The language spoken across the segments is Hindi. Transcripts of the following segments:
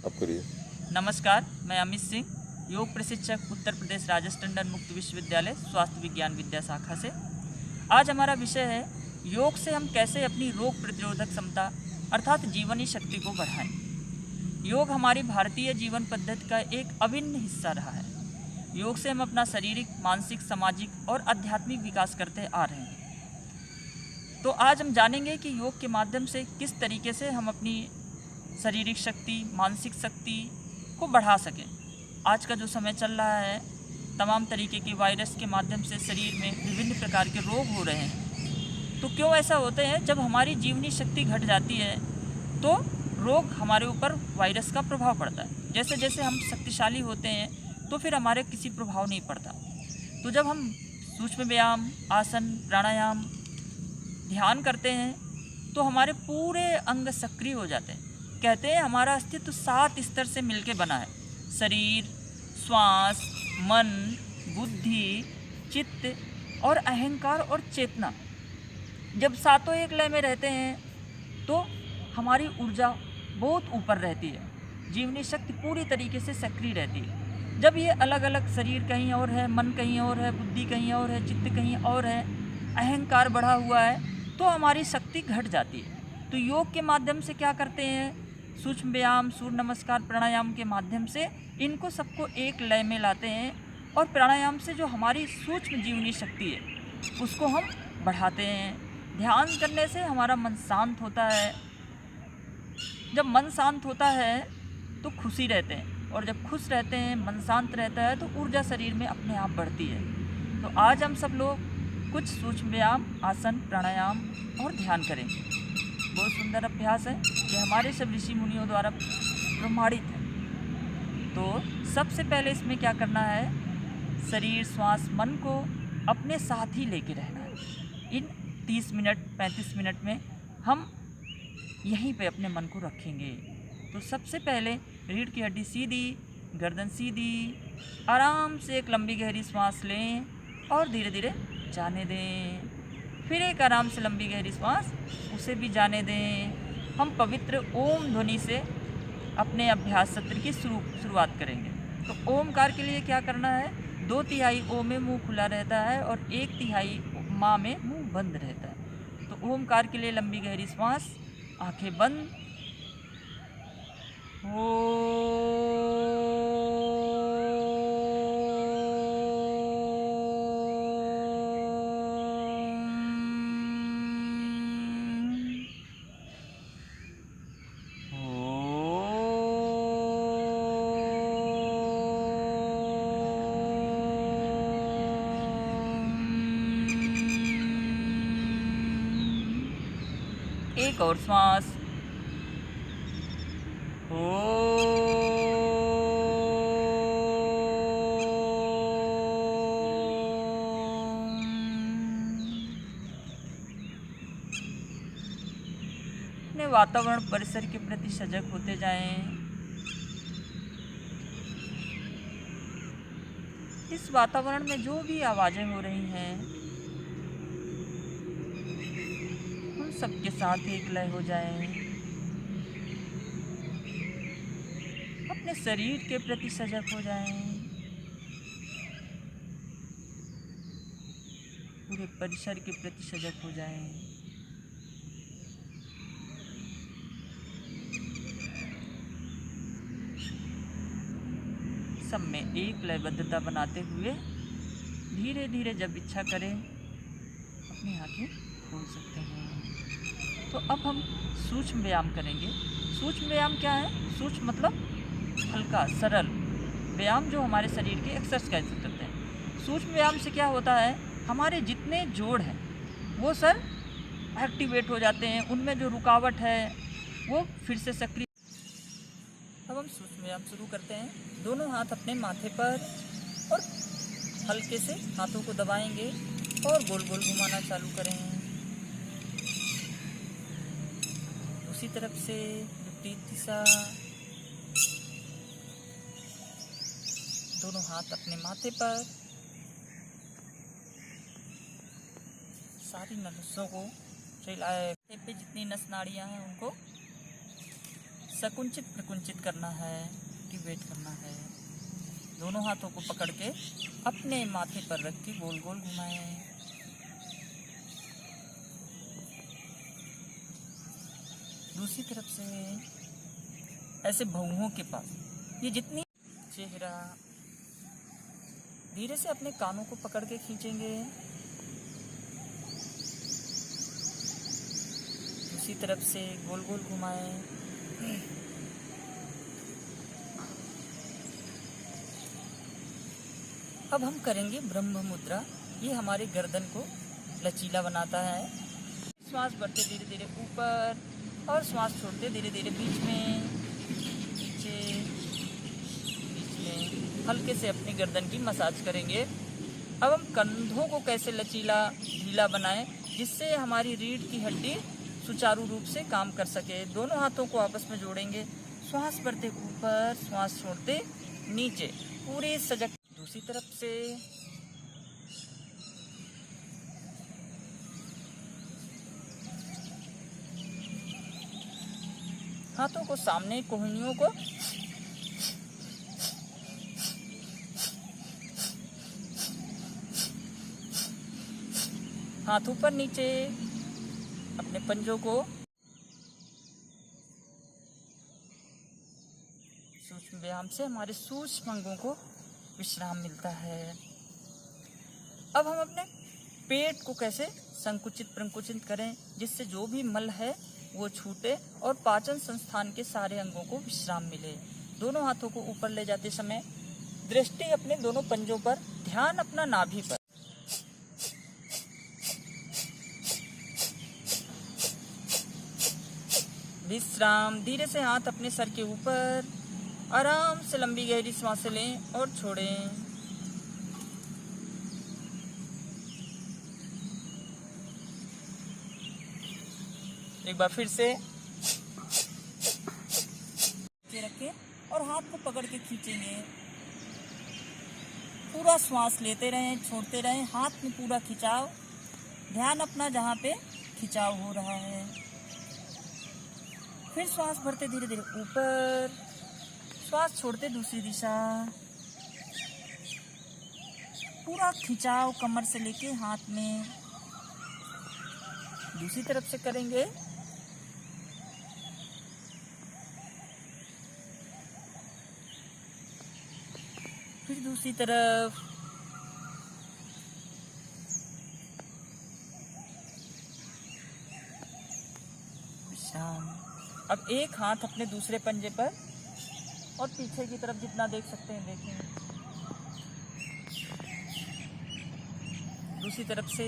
आप करिए। नमस्कार, मैं अमित सिंह, योग प्रशिक्षक, उत्तर प्रदेश राजस्थान टंडन मुक्त विश्वविद्यालय स्वास्थ्य विज्ञान विद्या शाखा से। आज हमारा विषय है योग से हम कैसे अपनी रोग प्रतिरोधक क्षमता अर्थात जीवनी शक्ति को बढ़ाएं। योग हमारी भारतीय जीवन पद्धति का एक अभिन्न हिस्सा रहा है। योग से हम अपना शारीरिक, मानसिक, सामाजिक और आध्यात्मिक विकास करते आ रहे हैं। तो आज हम जानेंगे कि योग के माध्यम से किस तरीके से हम अपनी शारीरिक शक्ति, मानसिक शक्ति को बढ़ा सकें। आज का जो समय चल रहा है, तमाम तरीके के वायरस के माध्यम से शरीर में विभिन्न प्रकार के रोग हो रहे हैं। तो क्यों ऐसा होते हैं? जब हमारी जीवनी शक्ति घट जाती है तो रोग हमारे ऊपर वायरस का प्रभाव पड़ता है। जैसे जैसे हम शक्तिशाली होते हैं तो फिर हमारे किसी प्रभाव नहीं पड़ता। तो जब हम सूक्ष्म व्यायाम, आसन, प्राणायाम, ध्यान करते हैं तो हमारे पूरे अंग सक्रिय हो जाते हैं। कहते हैं हमारा अस्तित्व 7 स्तर से मिलके बना है: शरीर, श्वास, मन, बुद्धि, चित्त और अहंकार और चेतना। जब सातों एक लय में रहते हैं तो हमारी ऊर्जा बहुत ऊपर रहती है, जीवनी शक्ति पूरी तरीके से सक्रिय रहती है। जब ये अलग अलग, शरीर कहीं और है, मन कहीं और है, बुद्धि कहीं और है, चित्त कहीं और है, अहंकार बढ़ा हुआ है, तो हमारी शक्ति घट जाती है। तो योग के माध्यम से क्या करते हैं? सूक्ष्म व्यायाम, सूर्य नमस्कार, प्राणायाम के माध्यम से इनको सबको एक लय में लाते हैं और प्राणायाम से जो हमारी सूक्ष्म जीवनी शक्ति है उसको हम बढ़ाते हैं। ध्यान करने से हमारा मन शांत होता है। जब मन शांत होता है तो खुशी रहते हैं, और जब खुश रहते हैं, मन शांत रहता है, तो ऊर्जा शरीर में अपने आप बढ़ती है। तो आज हम सब लोग कुछ सूक्ष्म व्यायाम, आसन, प्राणायाम और ध्यान करेंगे। बहुत सुंदर अभ्यास है, ये हमारे सब ऋषि मुनियों द्वारा प्रमाणित है। तो सबसे पहले इसमें क्या करना है? शरीर, श्वास, मन को अपने साथ ही लेके रहना है। इन 30 मिनट, 35 मिनट में हम यहीं पे अपने मन को रखेंगे। तो सबसे पहले रीढ़ की हड्डी सीधी, गर्दन सीधी, आराम से एक लंबी गहरी सांस लें और धीरे धीरे जाने दें। फिर एक आराम से लंबी गहरी सांस, उसे भी जाने दें। हम पवित्र ओम ध्वनि से अपने अभ्यास सत्र की शुरुआत करेंगे। तो ओमकार के लिए क्या करना है? 2/3 ओ में मुंह खुला रहता है और 1/3 माँ में मुंह बंद रहता है। तो ओमकार के लिए लंबी गहरी सांस, आंखें बंद। एक और श्वास। अपने वातावरण, परिसर के प्रति सजग होते जाएं। इस वातावरण में जो भी आवाजें हो रही हैं उन सबके साथ एक लय हो जाएं। अपने शरीर के प्रति सजग हो जाएं। पूरे परिसर के प्रति सजग हो जाएं। सब में एक लयबद्धता बनाते हुए धीरे धीरे जब इच्छा करें अपनी आंखें खोल सकते हैं। तो अब हम सूक्ष्म व्यायाम करेंगे। सूक्ष्म व्यायाम क्या है? सूक्ष्म मतलब हल्का, सरल व्यायाम जो हमारे शरीर के एक्सरसाइज करते हैं। सूक्ष्म व्यायाम से क्या होता है? हमारे जितने जोड़ हैं वो सर एक्टिवेट हो जाते हैं, उनमें जो रुकावट है वो फिर से सक्रिय। अब हम सूक्ष्म व्यायाम शुरू करते हैं। दोनों हाथ अपने माथे पर और हल्के से हाथों को दबाएंगे और गोल गोल घुमाना चालू करें। उसी तरफ से विपरीत दिशा। दोनों हाथ अपने माथे पर, सारी नसों को रिलैक्स पे जितनी नस नाड़ियां हैं उनको संकुचित प्रकुंचित करना है, एक्टिवेट करना है। दोनों हाथों को पकड़ के अपने माथे पर रख के गोल गोल घुमाएं। दूसरी तरफ से ऐसे भौहों के पास, ये जितनी चेहरा, धीरे से अपने कानों को पकड़ के खींचेंगे। दूसरी तरफ से गोल गोल घुमाएं। अब हम करेंगे ब्रह्म मुद्रा। ये हमारे गर्दन को लचीला बनाता है। श्वास भरते धीरे धीरे ऊपर और श्वास छोड़ते धीरे धीरे बीच में, नीचे, बीच में। हल्के से अपनी गर्दन की मसाज करेंगे। अब हम कंधों को कैसे लचीला ढीला बनाएं जिससे हमारी रीढ़ की हड्डी सुचारू रूप से काम कर सके। दोनों हाथों को आपस में जोड़ेंगे। श्वास भरते ऊपर, श्वास छोड़ते नीचे, पूरी सजग। दूसरी तरफ से हाथों को सामने, कोहनियों को हाथ ऊपर नीचे, अपने पंजों को सूक्ष्म व्यायाम से हमारे सूक्ष्म अंगों को विश्राम मिलता है। अब हम अपने पेट को कैसे संकुचित प्रकुंचित करें जिससे जो भी मल है वो छूटे और पाचन संस्थान के सारे अंगों को विश्राम मिले। दोनों हाथों को ऊपर ले जाते समय दृष्टि अपने दोनों पंजों पर, ध्यान अपना नाभि पर। विश्राम। धीरे से हाथ अपने सर के ऊपर, आराम से लंबी गहरी सांसें लें और छोड़ें। एक बार फिर से रखें और हाथ को पकड़ के खींचेंगे। पूरा श्वास लेते रहें, छोड़ते रहें, हाथ में पूरा खिंचाव, ध्यान अपना जहाँ पे खिंचाव हो रहा है। फिर श्वास भरते धीरे धीरे ऊपर, श्वास छोड़ते दूसरी दिशा। पूरा खिंचाव कमर से लेके हाथ में। दूसरी तरफ से करेंगे। फिर दूसरी तरफ। विश्राम। अब एक हाथ अपने दूसरे पंजे पर और पीछे की तरफ जितना देख सकते हैं देखें। दूसरी तरफ से।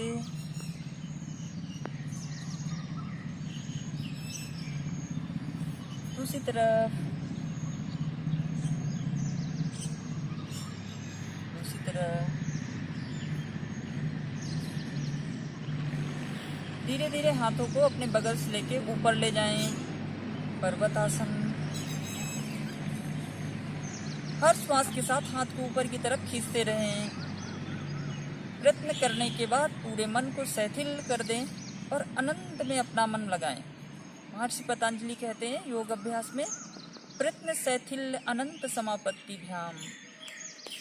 दूसरी तरफ। दूसरी तरफ। धीरे धीरे हाथों को अपने बगल से लेके ऊपर ले जाएं। पर्वतासन। हर श्वास के साथ हाथ को ऊपर की तरफ खींचते रहें। प्रयत्न करने के बाद पूरे मन को शिथिल कर दें और अनंत में अपना मन लगाएं। महर्षि पतंजलि कहते हैं योग अभ्यास में प्रयत्न शिथिल अनंत समापत्ति ध्यान।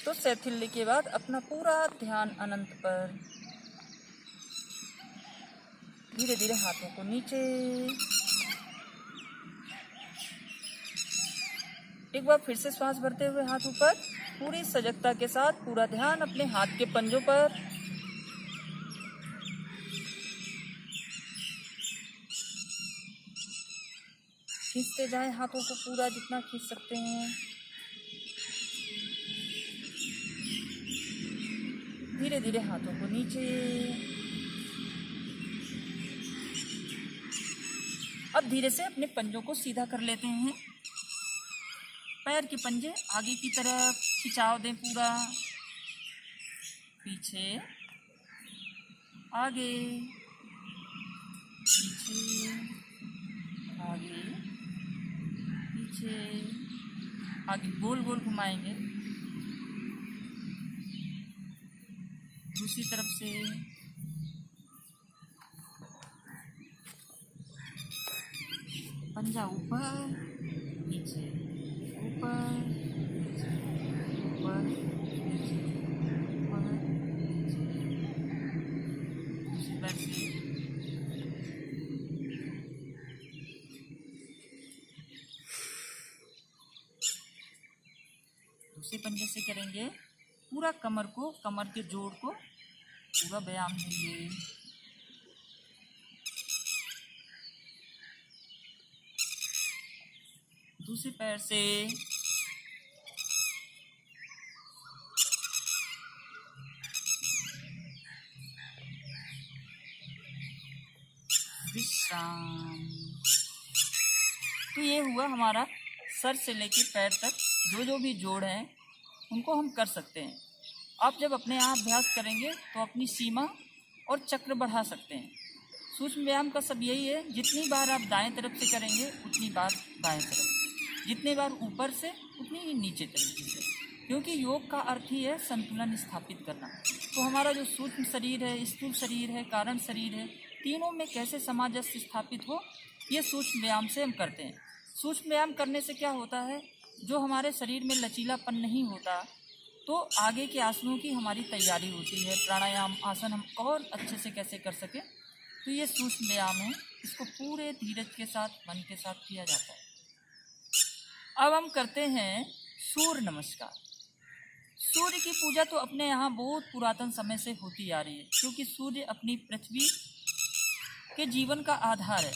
तो शिथिल के बाद अपना पूरा ध्यान अनंत पर। धीरे धीरे हाथों को नीचे। एक बार फिर से श्वास भरते हुए हाथ ऊपर, पूरी सजगता के साथ पूरा ध्यान अपने हाथ के पंजों पर। खींचते जाएं हाथों को पूरा जितना खींच सकते हैं। धीरे धीरे हाथों को नीचे। अब धीरे से अपने पंजों को सीधा कर लेते हैं। पैर के पंजे आगे की तरफ खिंचाव दें पूरा। पीछे, आगे, पीछे, आगे, पीछे, आगे गोल गोल घुमाएंगे। दूसरी तरफ से। पंजा ऊपर, नीचे, ऊपर ऊपर ऊपर, दूसरे पैर से दूसरे पंजे से करेंगे। पूरा कमर के जोड़ को पूरा व्यायाम देंगे। दूसरे पैर से विश्राम। तो ये हुआ हमारा सर से लेकर पैर तक जो भी जोड़ हैं उनको हम कर सकते हैं। आप जब अपने यहाँ अभ्यास करेंगे तो अपनी सीमा और चक्र बढ़ा सकते हैं। सूक्ष्म व्यायाम का सब यही है, जितनी बार आप दाएं तरफ से करेंगे उतनी बार बाएं तरफ से, जितने बार ऊपर से उतनी ही नीचे तरीके से, क्योंकि योग का अर्थ ही है संतुलन स्थापित करना। तो हमारा जो सूक्ष्म शरीर है, स्थूल शरीर है, कारण शरीर है, तीनों में कैसे सामंजस्य स्थापित हो, ये सूक्ष्म व्यायाम से हम करते हैं। सूक्ष्म व्यायाम करने से क्या होता है, जो हमारे शरीर में लचीलापन नहीं होता तो आगे के आसनों की हमारी तैयारी होती है। प्राणायाम आसन हम और अच्छे से कैसे कर सकें, तो ये सूक्ष्म व्यायाम है। इसको पूरे धीरज के साथ, मन के साथ किया जाता है। अब हम करते हैं सूर्य नमस्कार। सूर्य की पूजा तो अपने यहाँ बहुत पुरातन समय से होती आ रही है, क्योंकि सूर्य अपनी पृथ्वी के जीवन का आधार है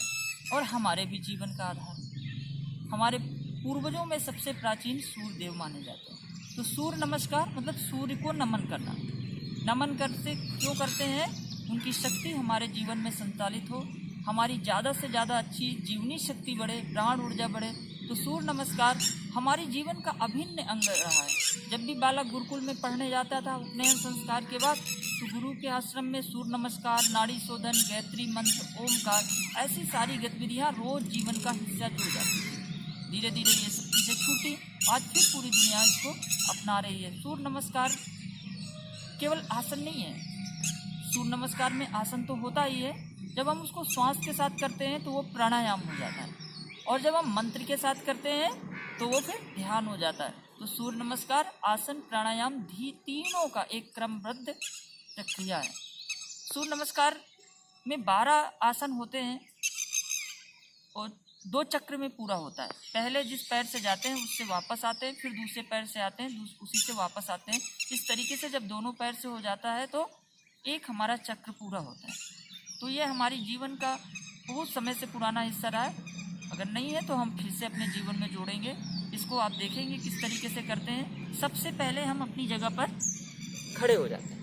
और हमारे भी जीवन का आधार है। हमारे पूर्वजों में सबसे प्राचीन सूर्य देव माने जाते हैं। तो सूर्य नमस्कार मतलब सूर्य को नमन करना। नमन करते क्यों करते हैं, उनकी शक्ति हमारे जीवन में संचालित हो, हमारी ज़्यादा से ज़्यादा अच्छी जीवनी शक्ति बढ़े, प्राण ऊर्जा बढ़े। तो सूर्य नमस्कार हमारे जीवन का अभिन्न अंग रहा है। जब भी बालक गुरुकुल में पढ़ने जाता था उपनयन संस्कार के बाद, तो गुरु के आश्रम में सूर्य नमस्कार, नाड़ी शोधन, गायत्री मंत्र, ओमकार, ऐसी सारी गतिविधियाँ रोज जीवन का हिस्सा जुड़ जाती थी। धीरे धीरे ये सब चीज़ें छूटी, आज फिर पूरी दुनिया इसको अपना रही है। सूर्य नमस्कार केवल आसन नहीं है, सूर्य नमस्कार में आसन तो होता ही है, जब हम उसको श्वास के साथ करते हैं तो वो प्राणायाम हो जाता है, और जब हम मंत्र के साथ करते हैं तो वो फिर ध्यान हो जाता है। तो सूर्य नमस्कार, आसन, प्राणायाम तीनों का एक क्रमबद्ध प्रक्रिया है। सूर्य नमस्कार में 12 आसन होते हैं और 2 चक्र में पूरा होता है। पहले जिस पैर से जाते हैं उससे वापस आते हैं, फिर दूसरे पैर से आते हैं, उसी से वापस आते हैं। इस तरीके से जब दोनों पैर से हो जाता है तो एक हमारा चक्र पूरा होता है। तो ये हमारी जीवन का बहुत समय से पुराना हिस्सा रहा है। अगर नहीं है तो हम फिर से अपने जीवन में जोड़ेंगे। इसको आप देखेंगे किस तरीके से करते हैं। सबसे पहले हम अपनी जगह पर खड़े हो जाते हैं,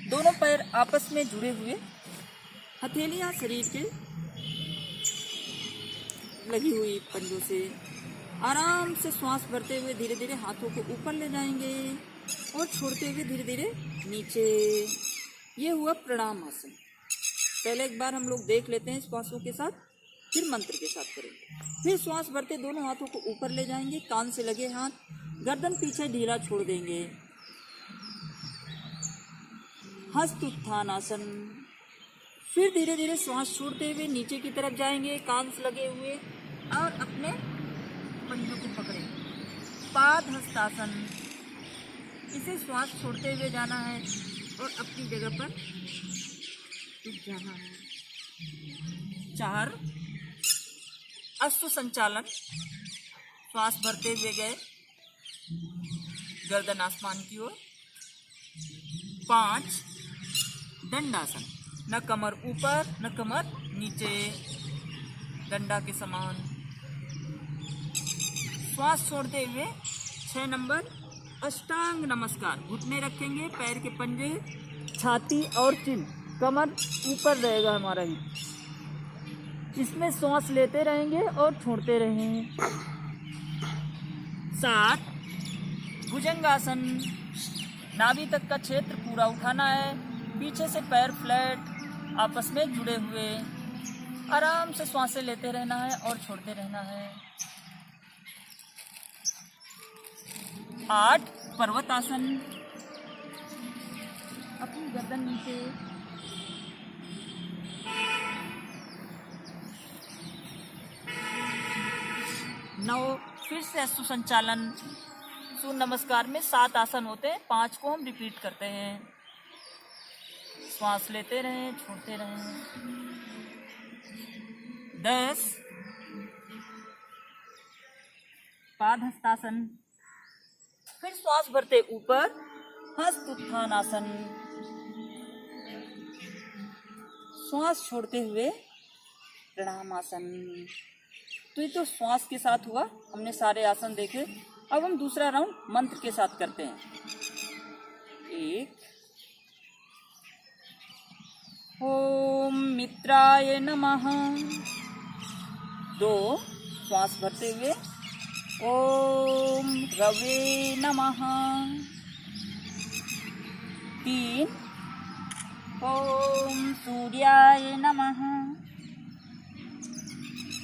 दोनों पैर आपस में जुड़े हुए, हथेलियाँ शरीर के लगी हुई पंजों से। आराम से श्वास भरते हुए धीरे धीरे हाथों को ऊपर ले जाएंगे और छोड़ते हुए धीरे धीरे नीचे। ये हुआ प्रणाम आसन। पहले एक बार हम लोग देख लेते हैं श्वासों के साथ, फिर मंत्र के साथ करेंगे। फिर श्वास भरते दोनों हाथों को ऊपर ले जाएंगे, कान से लगे हाथ, गर्दन पीछे ढीला छोड़ देंगे। हस्त उत्थान आसन। फिर धीरे धीरे श्वास छोड़ते हुए नीचे की तरफ जाएंगे, कान से लगे हुए, और अपने पंजों को पकड़ेंगे। पाद हस्तासन। इसे श्वास छोड़ते हुए जाना है और अपनी जगह पर रुक जाना है। 4 अश्व संचालन। श्वास भरते हुए गए, गर्दन आसमान की ओर। 5 दंडासन। न कमर ऊपर न कमर नीचे, डंडा के समान। श्वास छोड़ते हुए 6 नंबर अष्टांग नमस्कार। घुटने रखेंगे, पैर के पंजे, छाती और चिन, कमर ऊपर रहेगा हमारा ही। इसमें श्वास लेते रहेंगे और छोड़ते रहेंगे। 7 भुजंगासन। नाभि तक का क्षेत्र पूरा उठाना है, पीछे से पैर फ्लैट आपस में जुड़े हुए। आराम से श्वासें लेते रहना है और छोड़ते रहना है। 8 पर्वतासन। अपनी गर्दन नीचे, 9 फिर से सुसंचालन। सूर्य नमस्कार में 7 आसन होते हैं, 5 को हम रिपीट करते हैं। श्वास लेते रहें, छोड़ते रहें। 10 पादहस्तासन। फिर श्वास भरते ऊपर हस्त उत्थान आसन। श्वास छोड़ते हुए प्रणाम आसन। तो ये तो श्वास के साथ हुआ, हमने सारे आसन देखे। अब हम दूसरा राउंड मंत्र के साथ करते हैं। 1 ओम मित्राय नमः। 2 श्वास भरते हुए ओम रवे नमः। 3 ओम सूर्याय नमः।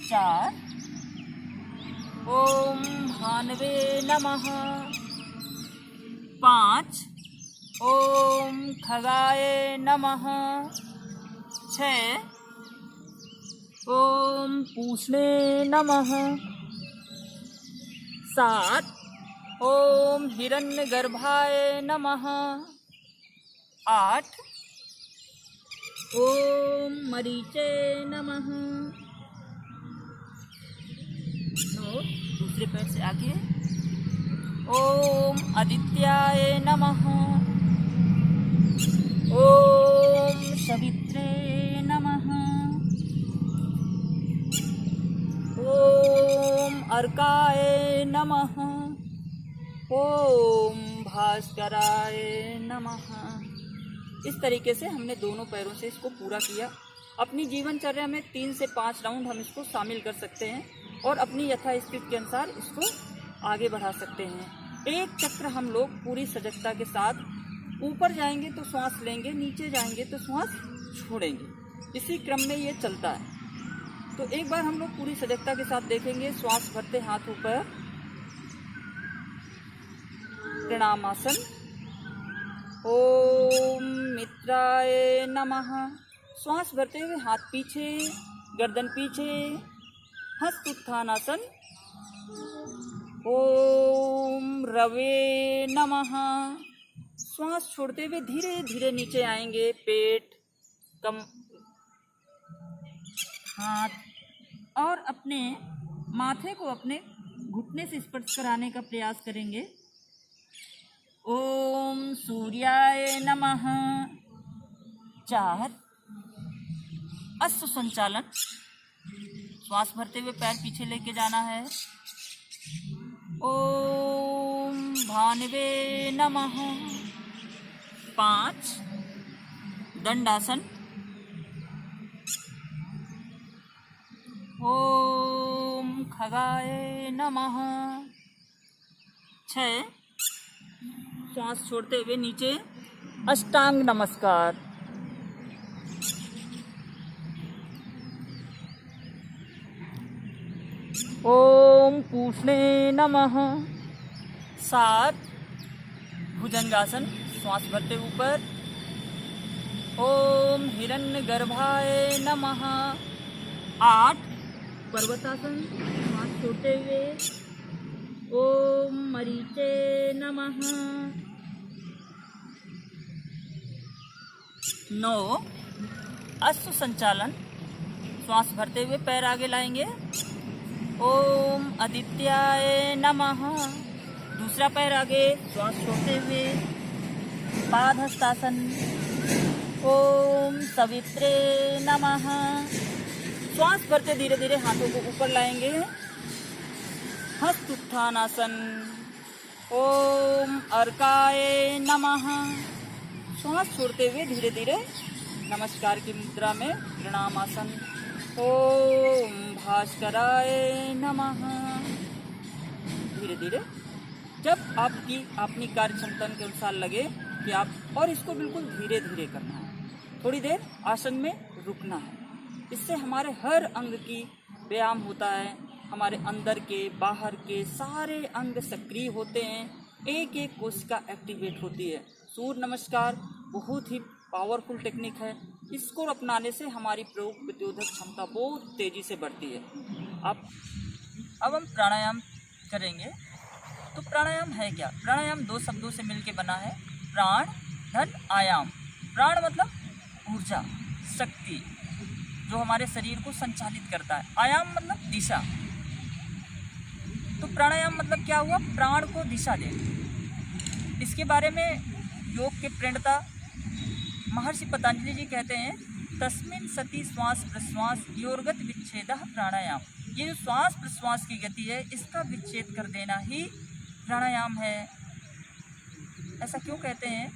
4 ओम भानवे नमः। 5 ओम खगाय नमः। 6 ओम पूष्णे नमः। 7 ओम हिरण्यगर्भाय नमः। 8 ओम मरीचे नमः। 9 दूसरे पैर से आगे ओम आदित्याय नमः। ओम सवित्रे नमः। ओम अर्काय नमः। ओम भास्कराय नमः। इस तरीके से हमने दोनों पैरों से इसको पूरा किया। अपनी जीवनचर्या में 3 से 5 राउंड हम इसको शामिल कर सकते हैं और अपनी यथास्थिति के अनुसार इसको आगे बढ़ा सकते हैं। एक चक्र हम लोग पूरी सजगता के साथ ऊपर जाएंगे तो श्वास लेंगे, नीचे जाएंगे तो श्वास छोड़ेंगे। इसी क्रम में ये चलता है। तो एक बार हम लोग पूरी सजगता के साथ देखेंगे। श्वास भरते हाथ ऊपर, प्रणाम आसन। ओम मित्राय नमः। श्वास भरते हुए हाथ पीछे, गर्दन पीछे, हस्त उत्थान आसन। ओम रवे नमः। श्वास छोड़ते हुए धीरे धीरे नीचे आएंगे। पेट, कम, हाथ और अपने माथे को अपने घुटने से स्पर्श कराने का प्रयास करेंगे। ओम सूर्याय नमः। 4 अश्व संचालन। श्वास भरते हुए पैर पीछे लेके जाना है। ओम भानवे नमः। 5 दंडासन। ओम खगाय नमः। 6 श्वास छोड़ते हुए नीचे अष्टांग नमस्कार। ओम पूष्णे नमः। 7 भुजंगासन। श्वास भरते ऊपर। ओम हिरण्यगर्भाय नमः। 8 पर्वतासन। श्वास छोड़ते हुए ओम मरीचे नमः। 9 अश्व संचालन। श्वास भरते हुए पैर आगे लाएंगे। ओम आदित्याय नमः। दूसरा पैर आगे, श्वास छोड़ते हुए पादहस्तासन। ओम सवित्रे नमः। श्वास भरते धीरे धीरे हाथों को ऊपर लाएंगे। हस्त उत्थान आसन। ओम अर्काय नमः। श्वास छोड़ते हुए धीरे धीरे नमस्कार की मुद्रा में प्रणाम आसन। ओम भास्कराय नमः। धीरे धीरे जब आपकी अपनी कार्य क्षमता के अनुसार लगे कि आप, और इसको बिल्कुल धीरे धीरे करना है। थोड़ी देर आसन में रुकना है। इससे हमारे हर अंग की व्यायाम होता है। हमारे अंदर के, बाहर के सारे अंग सक्रिय होते हैं। एक एक कोशिका एक्टिवेट होती है। सूर्य नमस्कार बहुत ही पावरफुल टेक्निक है। इसको अपनाने से हमारी रोग प्रतिरोधक क्षमता बहुत तेज़ी से बढ़ती है। आप अब हम प्राणायाम करेंगे। तो प्राणायाम है क्या? प्राणायाम दो शब्दों से मिलकर बना है, प्राण धन आयाम। प्राण मतलब ऊर्जा, शक्ति जो हमारे शरीर को संचालित करता है। आयाम मतलब दिशा। तो प्राणायाम मतलब क्या हुआ? प्राण को दिशा देना। इसके बारे में योग के प्रणेता महर्षि पतंजलि जी कहते हैं, तस्मिन् सति श्वास प्रश्वास योर्गत विच्छेदः प्राणायाम। ये जो श्वास प्रश्वास की गति है, इसका विच्छेद कर देना ही प्राणायाम है। ऐसा क्यों कहते हैं?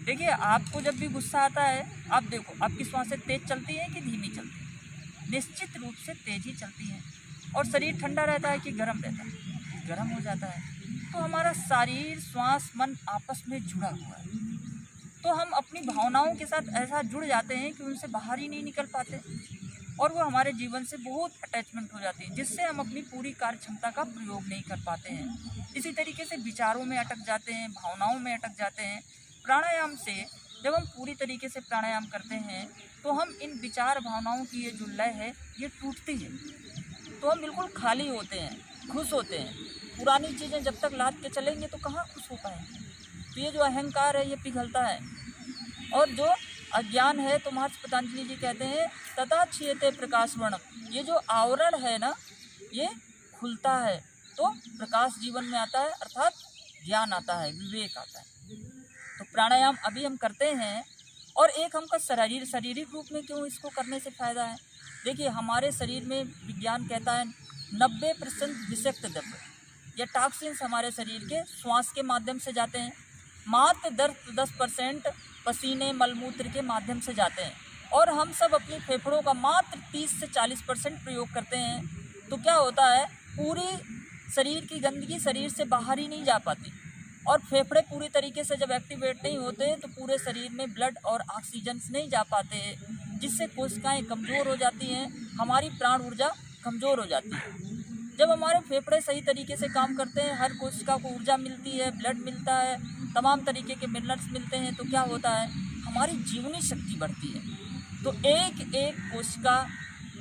देखिए, आपको जब भी गुस्सा आता है, आप देखो आपकी श्वासें तेज चलती हैं कि धीमी चलती हैं? निश्चित रूप से तेज ही चलती हैं। और शरीर ठंडा रहता है कि गर्म रहता है? गर्म हो जाता है। तो हमारा शरीर, श्वास, मन आपस में जुड़ा हुआ है। तो हम अपनी भावनाओं के साथ ऐसा जुड़ जाते हैं कि उनसे बाहर ही नहीं निकल पाते, और वो हमारे जीवन से बहुत अटैचमेंट हो जाती है, जिससे हम अपनी पूरी कार्य क्षमता का प्रयोग नहीं कर पाते हैं। इसी तरीके से विचारों में अटक जाते हैं, भावनाओं में अटक जाते हैं। प्राणायाम से जब हम पूरी तरीके से प्राणायाम करते हैं तो हम इन विचार भावनाओं की ये जो लय है ये टूटती है, तो हम बिल्कुल खाली होते हैं, खुश होते हैं। पुरानी चीज़ें जब तक लाद के चलेंगे तो कहाँ खुश हो पाएंगे। तो ये जो अहंकार है ये पिघलता है, और जो अज्ञान है, तो महर्षि पतंजलि जी कहते हैं तथा क्षीयते प्रकाशवर्णम। ये जो आवरण है ना, ये खुलता है तो प्रकाश जीवन में आता है, अर्थात ज्ञान आता है, विवेक आता है। तो प्राणायाम अभी हम करते हैं, और एक हमका शारीरिक रूप में क्यों इसको करने से फ़ायदा है? देखिए, हमारे शरीर में विज्ञान कहता है 90% विषाक्त द्रव्य या टॉक्सिन्स हमारे शरीर के श्वास के माध्यम से जाते हैं। मात्र 10% पसीने मलमूत्र के माध्यम से जाते हैं, और हम सब अपनी फेफड़ों का मात्र 30 से 40% प्रयोग करते हैं। तो क्या होता है, पूरी शरीर की गंदगी शरीर से बाहर ही नहीं जा पाती, और फेफड़े पूरी तरीके से जब एक्टिवेट नहीं होते तो पूरे शरीर में ब्लड और ऑक्सीजन नहीं जा पाते, जिससे कोशिकाएं कमज़ोर हो जाती हैं, हमारी प्राण ऊर्जा कमज़ोर हो जाती है। जब हमारे फेफड़े सही तरीके से काम करते हैं, हर कोशिका को ऊर्जा मिलती है, ब्लड मिलता है, तमाम तरीके के मिनरल्स मिलते हैं, तो क्या होता है, हमारी जीवनी शक्ति बढ़ती है। तो एक एक कोशिका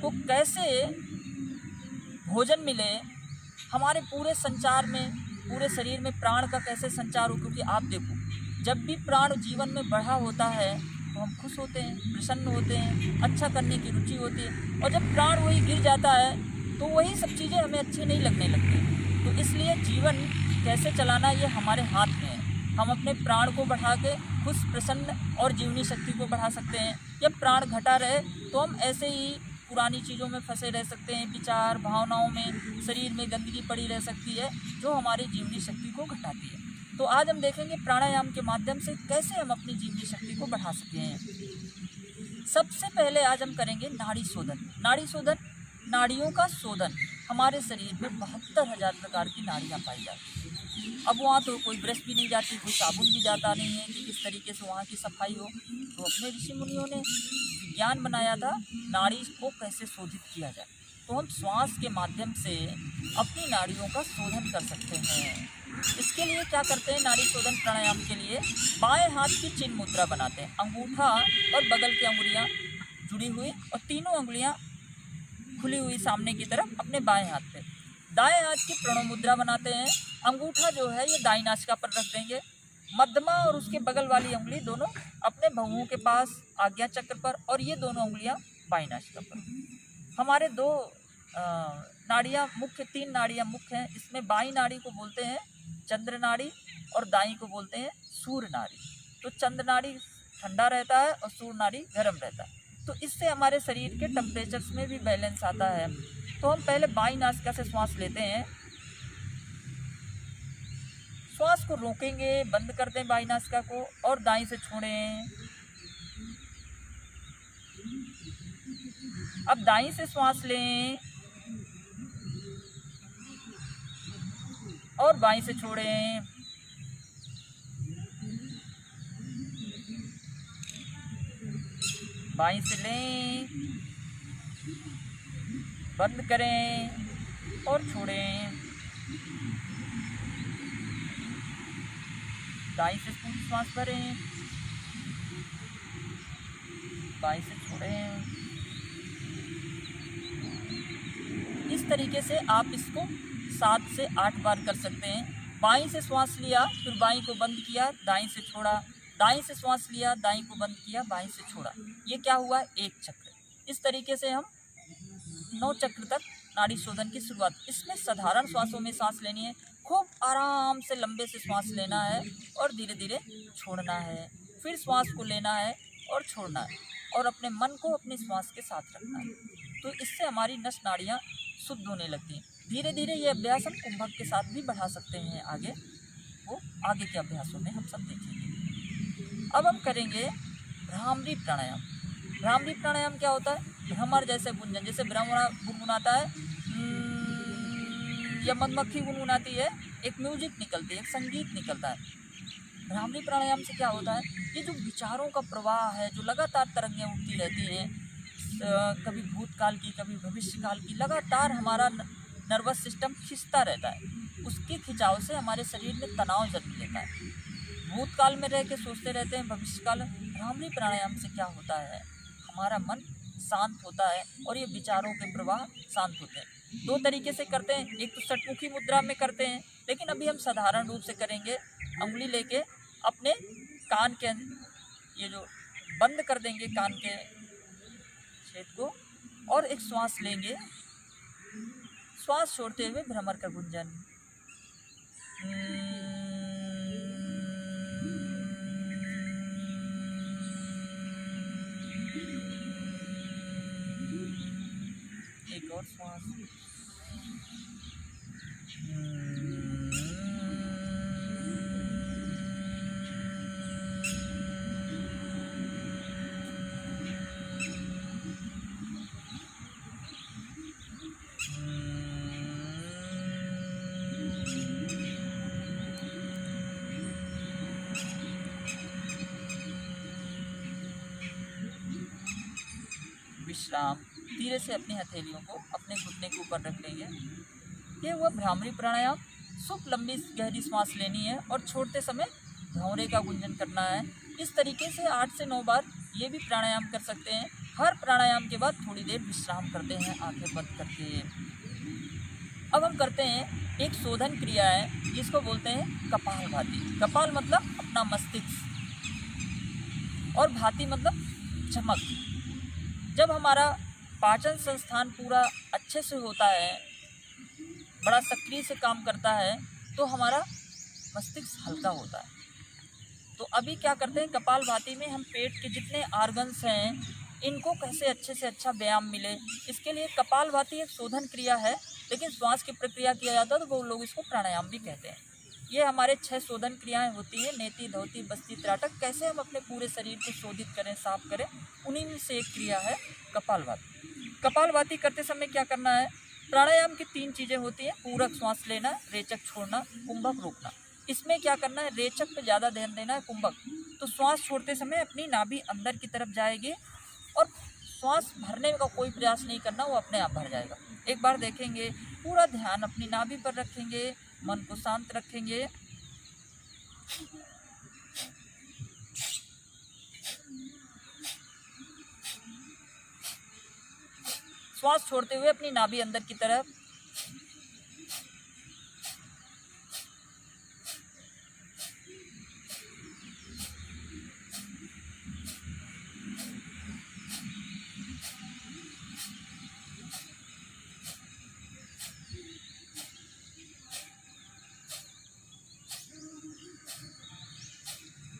को कैसे भोजन मिले, हमारे पूरे संचार में, पूरे शरीर में प्राण का कैसे संचार हो। क्योंकि आप देखो, जब भी प्राण जीवन में बढ़ा होता है तो हम खुश होते हैं, प्रसन्न होते हैं, अच्छा करने की रुचि होती है, और जब प्राण वही गिर जाता है तो वही सब चीज़ें हमें अच्छी नहीं लगने लगती। तो इसलिए जीवन कैसे चलाना ये हमारे हाथ में है। हम अपने प्राण को बढ़ा के खुश, प्रसन्न और जीवनी शक्ति को बढ़ा सकते हैं। जब प्राण घटा रहे तो हम ऐसे ही पुरानी चीज़ों में फंसे रह सकते हैं, विचार भावनाओं में, शरीर में गंदगी पड़ी रह सकती है जो हमारी जीवनी शक्ति को घटाती है। तो आज हम देखेंगे प्राणायाम के माध्यम से कैसे हम अपनी जीवनी शक्ति को बढ़ा सकते हैं। सबसे पहले आज हम करेंगे नाड़ी शोधन। नाड़ी शोधन, नाड़ियों का शोधन। हमारे शरीर में 72,000 प्रकार की नाड़ियाँ पाई जाती हैं। अब वहाँ तो कोई ब्रश भी नहीं जाती, कोई साबुन भी जाता नहीं है कि किस तरीके से वहाँ की सफाई हो। तो अपने ऋषि मुनियों ने विज्ञान बनाया था नाड़ी को कैसे शोधित किया जाए। तो हम श्वास के माध्यम से अपनी नाड़ियों का शोधन कर सकते हैं। इसके लिए क्या करते हैं, नाड़ी शोधन प्राणायाम के लिए बाएं हाथ की चिन्ह मुद्रा बनाते हैं। अंगूठा और बगल की अंगुलियां जुड़ी हुई और तीनों अंगुलियां खुली हुई सामने की तरफ अपने बाएं हाथ पे। दाएं हाथ की प्रणव मुद्रा बनाते हैं। अंगूठा जो है ये दाईं नासिका पर रख देंगे, मध्यमा और उसके बगल वाली उंगली दोनों अपने भौहों के पास आज्ञा चक्र पर, और ये दोनों उंगलियां बाईं नासिका पर। हमारे दो नाड़ियाँ मुख्य, 3 नाड़ियाँ मुख्य हैं। इसमें बाईं नाड़ी को बोलते हैं चंद्र नाड़ी और दाईं को बोलते हैं सूर्य नाड़ी। तो चंद्र नाड़ी ठंडा रहता है और सूर्य नाड़ी गर्म रहता है। तो इससे हमारे शरीर के टेम्परेचर्स में भी बैलेंस आता है। तो हम पहले बाईं नासिका से श्वास लेते हैं, श्वास को रोकेंगे, बंद करते हैं बाईं नासिका को, और दाईं से छोड़ें। अब दाईं से श्वास लें और बाईं से छोड़ें। बाईं से लें, बंद करें और छोड़ें। दाईं से पूरी श्वास भरें, बाईं से छोड़ें। इस इस तरीके से आप इसको 7 से 8 बार कर सकते हैं। बाईं से श्वास लिया, फिर बाईं को बंद किया, दाईं से छोड़ा, दाईं से श्वास लिया, दाईं को बंद किया, बाईं से छोड़ा। ये क्या हुआ? एक चक्र। इस तरीके से हम 9 चक्र तक नाड़ी शोधन की शुरुआत। इसमें साधारण श्वासों में सांस लेनी है, खूब आराम से लंबे से श्वास लेना है और धीरे धीरे छोड़ना है, फिर श्वास को लेना है और छोड़ना है, और अपने मन को अपने श्वास के साथ रखना है। तो इससे हमारी नस नाड़ियाँ शुद्ध होने लगती हैं। धीरे धीरे ये अभ्यास हम कुंभक के साथ भी बढ़ा सकते हैं। आगे वो आगे के अभ्यासों में हम सब देखेंगे। अब हम करेंगे भ्रामरी प्राणायाम। भ्रामरी प्राणायाम क्या होता है? भ्रमर जैसे गुंजन, जैसे भ्रमर गुनगुनाता है या मधुमक्खी गुनगुनाती है, एक म्यूजिक निकलती है, एक संगीत निकलता है। भ्रामरी प्राणायाम से क्या होता है? ये जो विचारों का प्रवाह है, जो लगातार तरंगें उठती रहती हैं, कभी भूतकाल की, कभी भविष्यकाल की, लगातार हमारा नर्वस सिस्टम खिंचता रहता है। उसके खिंचाव से हमारे शरीर में तनाव जन्म लेता है। भूतकाल में रह के सोचते रहते हैं, भविष्यकाल। भ्रामरी प्राणायाम से क्या होता है? हमारा मन शांत होता है और ये विचारों के प्रवाह शांत होते हैं। 2 तरीके से करते हैं, एक तो षटमुखी मुद्रा में करते हैं, लेकिन अभी हम साधारण रूप से करेंगे। उंगली लेके अपने कान के ये जो बंद कर देंगे कान के छेद को, और एक श्वास लेंगे, श्वास छोड़ते हुए भ्रमर का गुंजन। एक और श्वास। विश्राम। धीरे से अपनी हथेलियों को अपने घुटने के ऊपर रख लेंगे। ये हुआ भ्रामरी प्राणायाम। खूब लंबी गहरी सांस लेनी है और छोड़ते समय भौंरे का गुंजन करना है। इस तरीके से 8 से 9 बार ये भी प्राणायाम कर सकते हैं। हर प्राणायाम के बाद थोड़ी देर विश्राम करते हैं आंखें बंद करके। अब हम करते हैं एक शोधन क्रिया है जिसको बोलते हैं कपालभाति। कपाल मतलब अपना मस्तिष्क और भाति मतलब चमक। जब हमारा पाचन संस्थान पूरा अच्छे से होता है, बड़ा सक्रिय से काम करता है, तो हमारा मस्तिष्क हल्का होता है। तो अभी क्या करते हैं, कपालभाति में हम पेट के जितने ऑर्गन्स हैं इनको कैसे अच्छे से अच्छा व्यायाम मिले, इसके लिए कपालभाति एक शोधन क्रिया है, लेकिन श्वास की प्रक्रिया किया जाता है तो वो लोग इसको प्राणायाम भी कहते हैं। ये हमारे 6 शोधन क्रियाएं होती हैं, नेति, धौति, बस्ती, त्राटक। कैसे हम अपने पूरे शरीर को शोधित करें, साफ करें, उन्हीं में से एक क्रिया है कपालभाति। कपालभाति करते समय क्या करना है? प्राणायाम की 3 चीज़ें होती हैं, पूरक श्वास लेना, रेचक छोड़ना, कुंभक रोकना। इसमें क्या करना है? रेचक पे ज़्यादा ध्यान देना है। कुंभक तो श्वास छोड़ते समय अपनी नाभि अंदर की तरफ जाएगी और श्वास भरने का कोई प्रयास नहीं करना, वो अपने आप भर जाएगा। एक बार देखेंगे, पूरा ध्यान अपनी नाभि पर रखेंगे, मन को शांत रखेंगे। श्वास छोड़ते हुए अपनी नाभि अंदर की तरफ।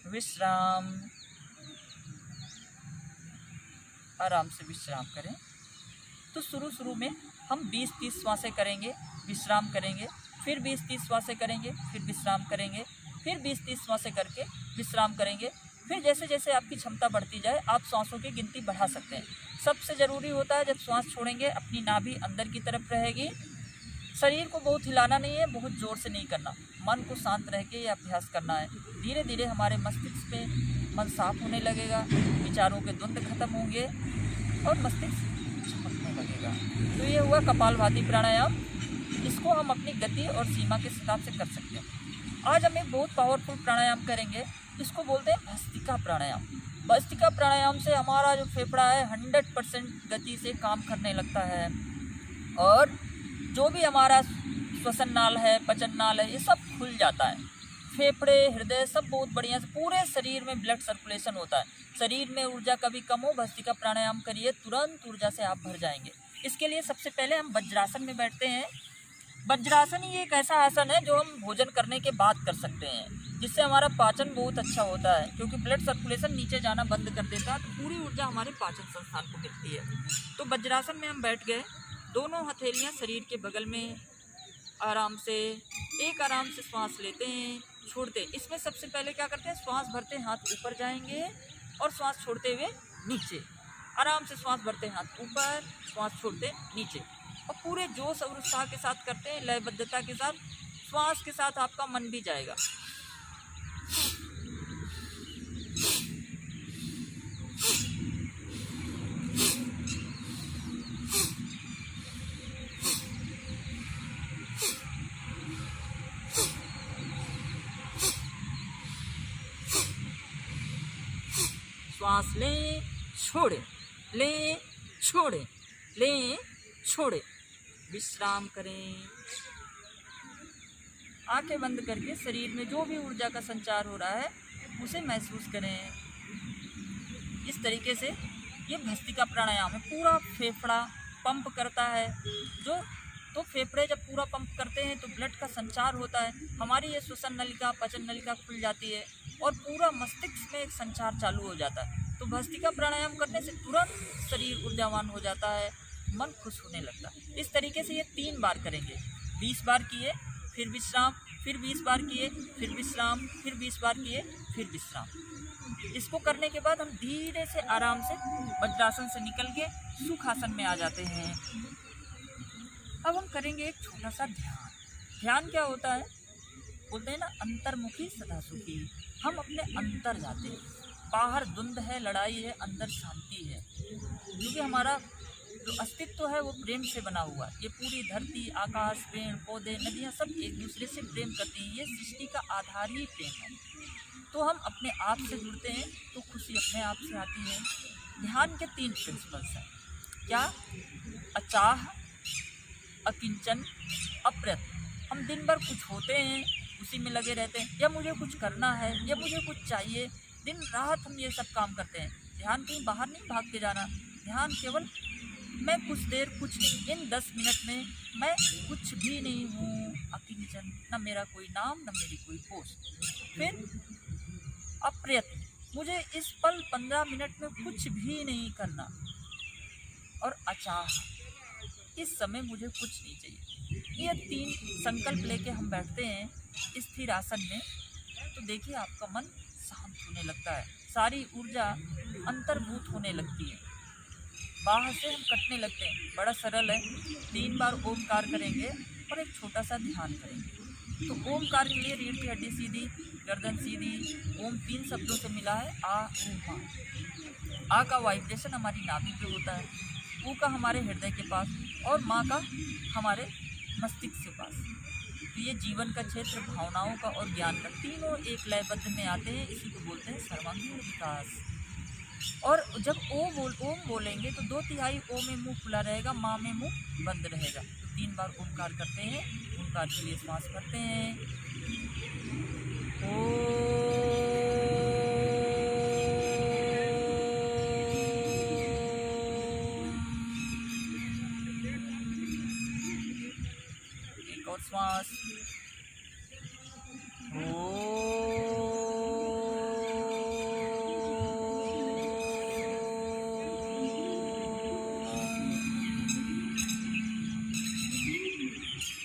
विश्राम। आराम से विश्राम करें। तो शुरू में हम 20-30 श्वासें करेंगे, विश्राम करेंगे, फिर 20-30 श्वासें करेंगे, फिर विश्राम करेंगे, फिर 20-30 श्वासें करके विश्राम करेंगे। फिर जैसे जैसे आपकी क्षमता बढ़ती जाए आप श्वासों की गिनती बढ़ा सकते हैं। सबसे ज़रूरी होता है जब श्वास छोड़ेंगे अपनी नाभि अंदर की तरफ रहेगी। शरीर को बहुत हिलाना नहीं है, बहुत ज़ोर से नहीं करना, मन को शांत रह के ये अभ्यास करना है। धीरे धीरे हमारे मस्तिष्क पे मन साफ होने लगेगा, विचारों के द्वंद्व खत्म होंगे और मस्तिष्क चमकने लगेगा। तो ये हुआ कपालभाति प्राणायाम। इसको हम अपनी गति और सीमा के हिसाब से कर सकते हैं। आज हम एक बहुत पावरफुल प्राणायाम करेंगे, इसको बोलते हैं भस्त्रिका प्राणायाम। भस्त्रिका प्राणायाम से हमारा जो फेफड़ा है 100% गति से काम करने लगता है और जो भी हमारा श्वसन नाल है, पचन नाल है, ये सब खुल जाता है। फेफड़े, हृदय सब बहुत बढ़िया से पूरे शरीर में ब्लड सर्कुलेशन होता है। शरीर में ऊर्जा कभी कम हो, भस्त्रिका प्राणायाम करिए, तुरंत ऊर्जा से आप भर जाएंगे। इसके लिए सबसे पहले हम वज्रासन में बैठते हैं। वज्रासन ही एक ऐसा आसन है जो हम भोजन करने के बाद कर सकते हैं, जिससे हमारा पाचन बहुत अच्छा होता है, क्योंकि ब्लड सर्कुलेशन नीचे जाना बंद कर देता है, तो पूरी ऊर्जा हमारे पाचन संस्थान को मिलती है। तो वज्रासन में हम बैठ गए, दोनों हथेलियाँ शरीर के बगल में, आराम से श्वास लेते हैं, छोड़ते हैं। इसमें सबसे पहले क्या करते हैं, श्वास भरते हाथ ऊपर जाएंगे और श्वास छोड़ते हुए नीचे। आराम से श्वास भरते हाथ ऊपर, श्वास छोड़ते नीचे, और पूरे जोश और उत्साह के साथ करते हैं, लयबद्धता के साथ। श्वास के साथ आपका मन भी जाएगा। श्वास लें, छोड़ें, लें, छोड़ें, लें, छोड़ें, विश्राम करें। आंखें बंद करके शरीर में जो भी ऊर्जा का संचार हो रहा है उसे महसूस करें। इस तरीके से ये भस्त्रिका प्राणायाम है। पूरा फेफड़ा पंप करता है, तो फेफड़े जब पूरा पंप करते हैं तो ब्लड का संचार होता है, हमारी ये श्वसन नलिका, पचन नलिका खुल जाती है और पूरा मस्तिष्क में एक संचार चालू हो जाता है। तो भस्त्रिका प्राणायाम करने से तुरंत शरीर ऊर्जावान हो जाता है, मन खुश होने लगता है। इस तरीके से ये 3 बार करेंगे। 20 बार किए, फिर विश्राम, फिर 20 बार किए, फिर विश्राम, फिर 20 बार किए, फिर विश्राम। इसको करने के बाद हम धीरे से आराम से वज्रासन से निकल के सुखासन में आ जाते हैं। अब हम करेंगे एक छोटा सा ध्यान। ध्यान क्या होता है, बोलते हैं ना, अंतर्मुखी सदा सुखी। हम अपने अंतर जाते हैं, बाहर द्वंद्व है, लड़ाई है, अंदर शांति है, क्योंकि हमारा जो अस्तित्व है वो प्रेम से बना हुआ है। ये पूरी धरती, आकाश, पेड़ पौधे, नदियाँ सब एक दूसरे से प्रेम करती हैं। ये सृष्टि का आधार ही प्रेम है। तो हम अपने आप से जुड़ते हैं तो खुशी अपने आप से आती है। ध्यान के 3 प्रिंसिपल्स हैं। क्या? अचाह, अकिंचन, अप्रयत्न। हम दिन भर कुछ होते हैं, उसी में लगे रहते हैं, या मुझे कुछ करना है, या मुझे कुछ चाहिए, दिन रात हम ये सब काम करते हैं। ध्यान कहीं बाहर नहीं भाग के जाना। ध्यान केवल मैं कुछ देर कुछ नहीं, इन 10 मिनट में मैं कुछ भी नहीं हूँ, अकिंचन, न मेरा कोई नाम, न मेरी कोई पोस्ट। फिर अप्रयत्न, मुझे इस पल 15 मिनट में कुछ भी नहीं करना। और अचाह, इस समय मुझे कुछ नहीं चाहिए। ये 3 संकल्प लेके हम बैठते हैं स्थिर आसन में, तो देखिए आपका मन शांत होने लगता है, सारी ऊर्जा अंतर्भूत होने लगती है, बाहर से हम कटने लगते हैं। बड़ा सरल है। 3 बार ओमकार करेंगे और एक छोटा सा ध्यान करेंगे। तो ओमकार के लिए रीढ़ की हड्डी सीधी, गर्दन सीधी। ओम 3 शब्दों से मिला है, आ, ऊ, मा। आ का वाइब्रेशन हमारी नाभि पे होता है, ऊ का हमारे हृदय के पास, और माँ का हमारे मस्तिष्क के पास। तो ये जीवन का क्षेत्र, भावनाओं का और ज्ञान का, तीनों एक लयबद्ध में आते हैं। इसी को बोलते हैं सर्वांगीण विकास। और जब ओम बोलेंगे तो 2/3 ओ में मुंह खुला रहेगा, माँ में मुंह बंद रहेगा। तो 3 बार ओमकार करते हैं। ओमकार के लिए श्वास भरते हैं, एक और श्वास,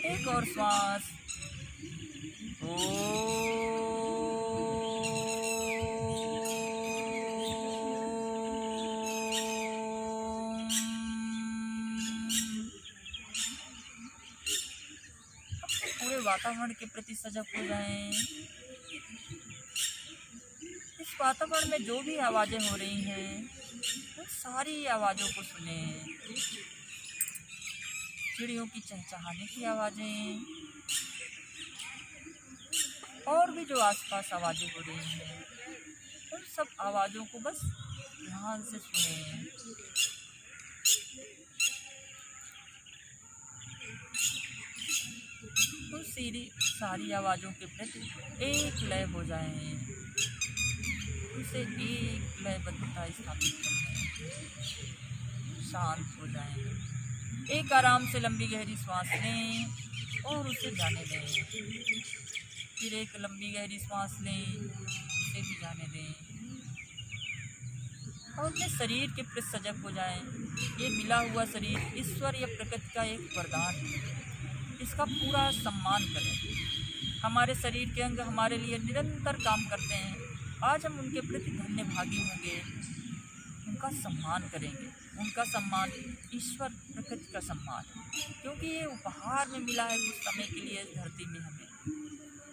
एक और श्वास, पूरे वातावरण के प्रति सजग हो जाएं। इस वातावरण में जो भी आवाज़ें हो रही हैं, उन सारी आवाज़ों को सुने। चिड़ियों की चहचहाने की आवाज़ें, और भी जो आसपास आवाज़ें हो रही हैं, उन सब आवाज़ों को बस ध्यान से सुने। उन सारी आवाज़ों के प्रति एक लय हो जाएं, उनसे एक लयबद्धता स्थापित कर लें, शांत हो जाएं। एक आराम से लंबी गहरी सांस लें और उसे जाने दें। फिर एक लंबी गहरी सांस लें, उसे भी जाने दें और अपने शरीर के प्रति सजग हो जाएं। ये मिला हुआ शरीर ईश्वर या प्रकृति का एक वरदान है, इसका पूरा सम्मान करें। हमारे शरीर के अंग हमारे लिए निरंतर काम करते हैं। आज हम उनके प्रति धन्यभागी होंगे, उनका सम्मान करेंगे। उनका सम्मान ईश्वर प्रकृति का सम्मान है, क्योंकि ये उपहार में मिला है कुछ समय के लिए इस धरती में हमें।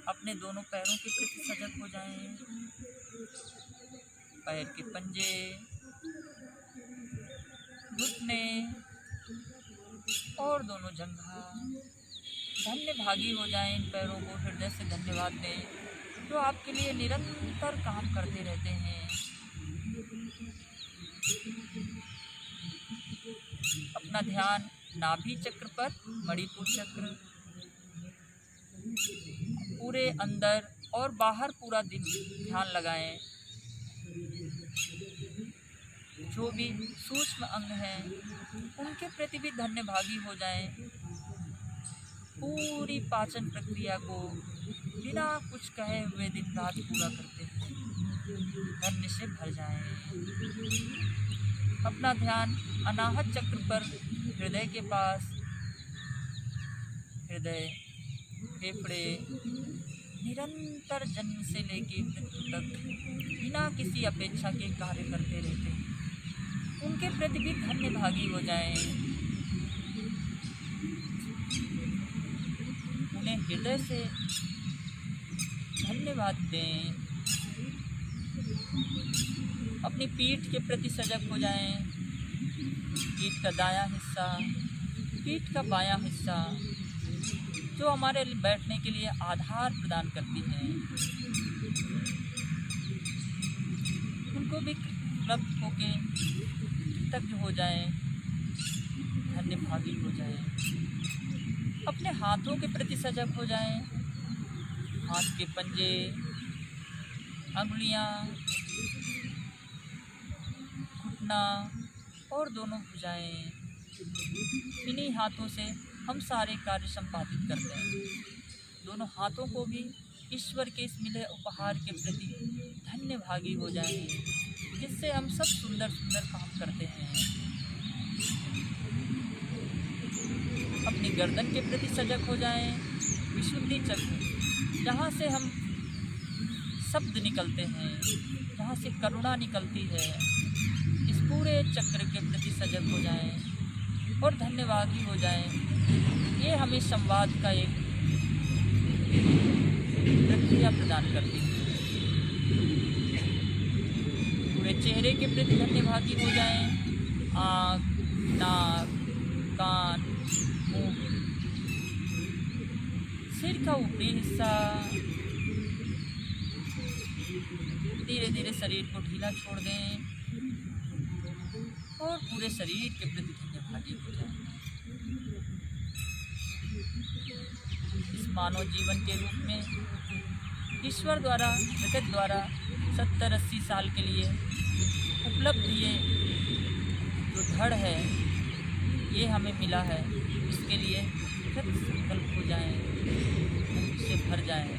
अपने दोनों पैरों के प्रति सजग हो जाएं। पैर के पंजे, घुटने और दोनों जंघा, धन्यभागी हो जाएं। इन पैरों को हृदय से धन्यवाद दें जो आपके लिए निरंतर काम करते रहते हैं। अपना ध्यान नाभि चक्र पर, मणिपुर चक्र, पूरे अंदर और बाहर पूरा दिन ध्यान लगाएं। जो भी सूक्ष्म अंग हैं उनके प्रति भी धन्यभागी हो जाएं। पूरी पाचन प्रक्रिया को बिना कुछ कहे हुए दिन रात पूरा करते हैं धन्य से भर जाएं। अपना ध्यान अनाहत चक्र पर, हृदय के पास, हृदय, फेफड़े निरंतर जन्म से लेकर मृत्यु तक बिना किसी अपेक्षा के कार्य करते रहते हैं, उनके प्रति भी धन्यभागी हो जाएं। उन्हें हृदय से धन्यवाद दें। अपनी पीठ के प्रति सजग हो जाएं। पीठ का दायां हिस्सा, पीठ का बायां हिस्सा जो हमारे बैठने के लिए आधार प्रदान करती हैं, उनको भी उपलब्ध होके कृतज्ञ हो जाएं, धन्यभागी हो जाएं। अपने हाथों के प्रति सजग हो जाएं। हाथ के पंजे, अंगुलियां, घुटना और दोनों भुजाएं, इन्हीं हाथों से हम सारे कार्य संपादित करते हैं। दोनों हाथों को भी ईश्वर के इस मिले उपहार के प्रति धन्यभागी हो जाएं, जिससे हम सब सुंदर सुंदर काम करते हैं। अपनी गर्दन के प्रति सजग हो जाएं। विशुद्धि चक्र, जहाँ से हम शब्द निकलते हैं, जहाँ से करुणा निकलती है, इस पूरे चक्र के प्रति सजग हो जाएं और धन्यवादी हो जाएं। ये हमें संवाद का एक प्रक्रिया प्रदान करती है। पूरे चेहरे के प्रति धन्यभागी हो जाएं। आँख, नाक, कान, मुंह, सिर का ऊपरी हिस्सा, धीरे धीरे शरीर को ढीला छोड़ दें और पूरे शरीर के प्रति धन्यभागी हो जाएं। इस मानव जीवन के रूप में ईश्वर द्वारा, जगत द्वारा 70-80 साल के लिए उपलब्ध ये जो धड़ है, ये हमें मिला है। इसके लिए कृत संकल्प हो जाएं, इससे भर जाएं।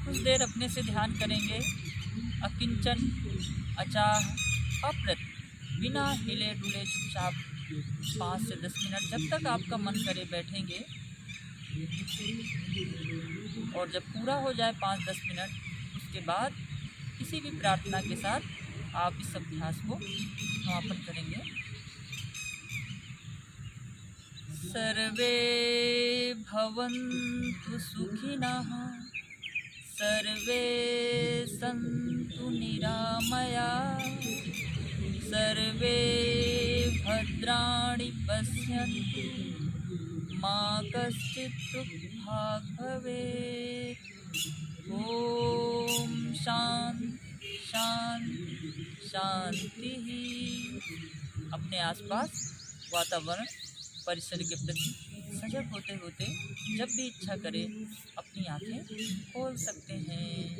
कुछ देर अपने से ध्यान करेंगे। अकिंचन, अचाह, अप्रत, बिना हिले डुले चुपचाप 5 से 10 मिनट, जब तक आपका मन करे बैठेंगे। और जब पूरा हो जाए 5-10 मिनट, उसके बाद किसी भी प्रार्थना के साथ आप इस अभ्यास को समापन करेंगे। सर्वे भवन्तु सुखिनः, सर्वे सन्तु निरामयाः, सर्वे भद्राणि पश्यन्तु, मा कश्चित् दुःखभाग् भवेत्। ॐ शान्ति शांति शांति ही। अपने आसपास वातावरण परिसर के प्रति सजग होते होते जब भी इच्छा करे अपनी आंखें खोल सकते हैं।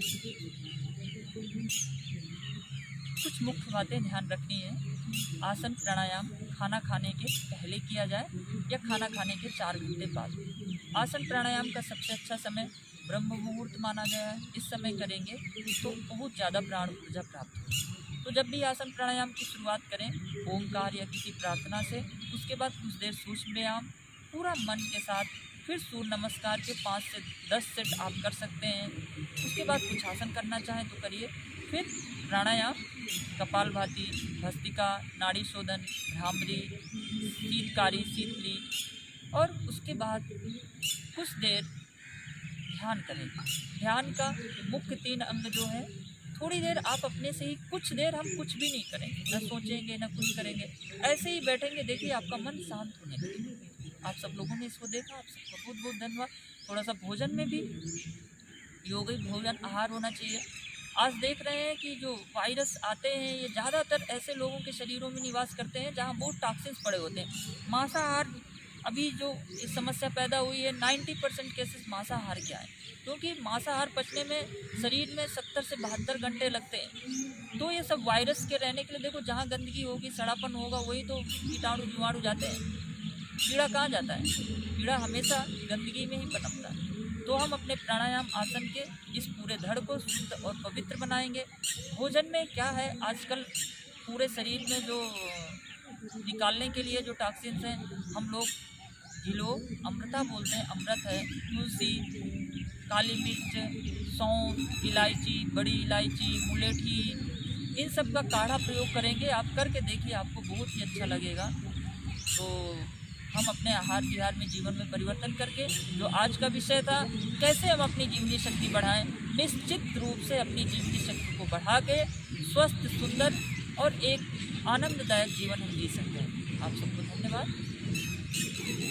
कुछ मुख्य बातें ध्यान रखनी है। आसन प्राणायाम खाना खाने के पहले किया जाए या खाना खाने के 4 घंटे बाद। आसन प्राणायाम का सबसे अच्छा समय ब्रह्म मुहूर्त माना गया है। इस समय करेंगे तो बहुत ज़्यादा प्राण ऊर्जा प्राप्त होगी। तो जब भी आसन प्राणायाम की शुरुआत करें ओमकार या किसी प्रार्थना से, उसके बाद कुछ देर सूक्ष्म व्यायाम पूरा मन के साथ, फिर सूर्य नमस्कार के 5 से 10 सेट आप कर सकते हैं। उसके बाद कुछ आसन करना चाहें तो करिए। फिर प्राणायाम कपालभाति, भस्त्रिका, नाड़ी शोधन, भ्रामरी, शीतकारी, शीतली, और उसके बाद कुछ देर ध्यान करें। ध्यान का मुख्य 3 अंग जो है, थोड़ी देर आप अपने से ही, कुछ देर हम कुछ भी नहीं करेंगे, न सोचेंगे न कुछ करेंगे, ऐसे ही बैठेंगे। देखिए आपका मन शांत होने लगेगा। आप सब लोगों ने इसको देखा, आप सबका बहुत बहुत धन्यवाद। थोड़ा सा भोजन में भी यौगिक भोजन आहार होना चाहिए। आज देख रहे हैं कि जो वायरस आते हैं ये ज़्यादातर ऐसे लोगों के शरीरों में निवास करते हैं जहाँ बहुत टॉक्सिन्स पड़े होते हैं। मांसाहार, अभी जो इस समस्या पैदा हुई है, 90% केसेस मांसाहार के आए, क्योंकि मांसाहार पचने में शरीर में 70 से 72 घंटे लगते हैं। तो ये सब वायरस के रहने के लिए, देखो जहाँ गंदगी होगी, सड़ापन होगा, वही तो कीटाणु जीवाणु जाते हैं। कीड़ा कहाँ जाता है? कीड़ा हमेशा गंदगी में ही पनपता है। तो हम अपने प्राणायाम आसन के इस पूरे धड़ को शुद्ध और पवित्र बनाएंगे। भोजन में क्या है, आजकल पूरे शरीर में जो निकालने के लिए जो टॉक्सिन्स हैं, हम लोग घिलो अमृता बोलते हैं, अमृत है, तुलसी, काली मिर्च, सौंफ, इलायची, बड़ी इलायची, मुलेठी, इन सब का काढ़ा प्रयोग करेंगे। आप करके देखिए, आपको बहुत ही अच्छा लगेगा। तो हम अपने आहार विहार में, जीवन में परिवर्तन करके, जो आज का विषय था, कैसे हम अपनी जीवनी शक्ति बढ़ाएं, निश्चित रूप से अपनी जीवनी शक्ति को बढ़ा के स्वस्थ, सुंदर और एक आनंददायक जीवन हम जी सकते हैं। आप सबको धन्यवाद।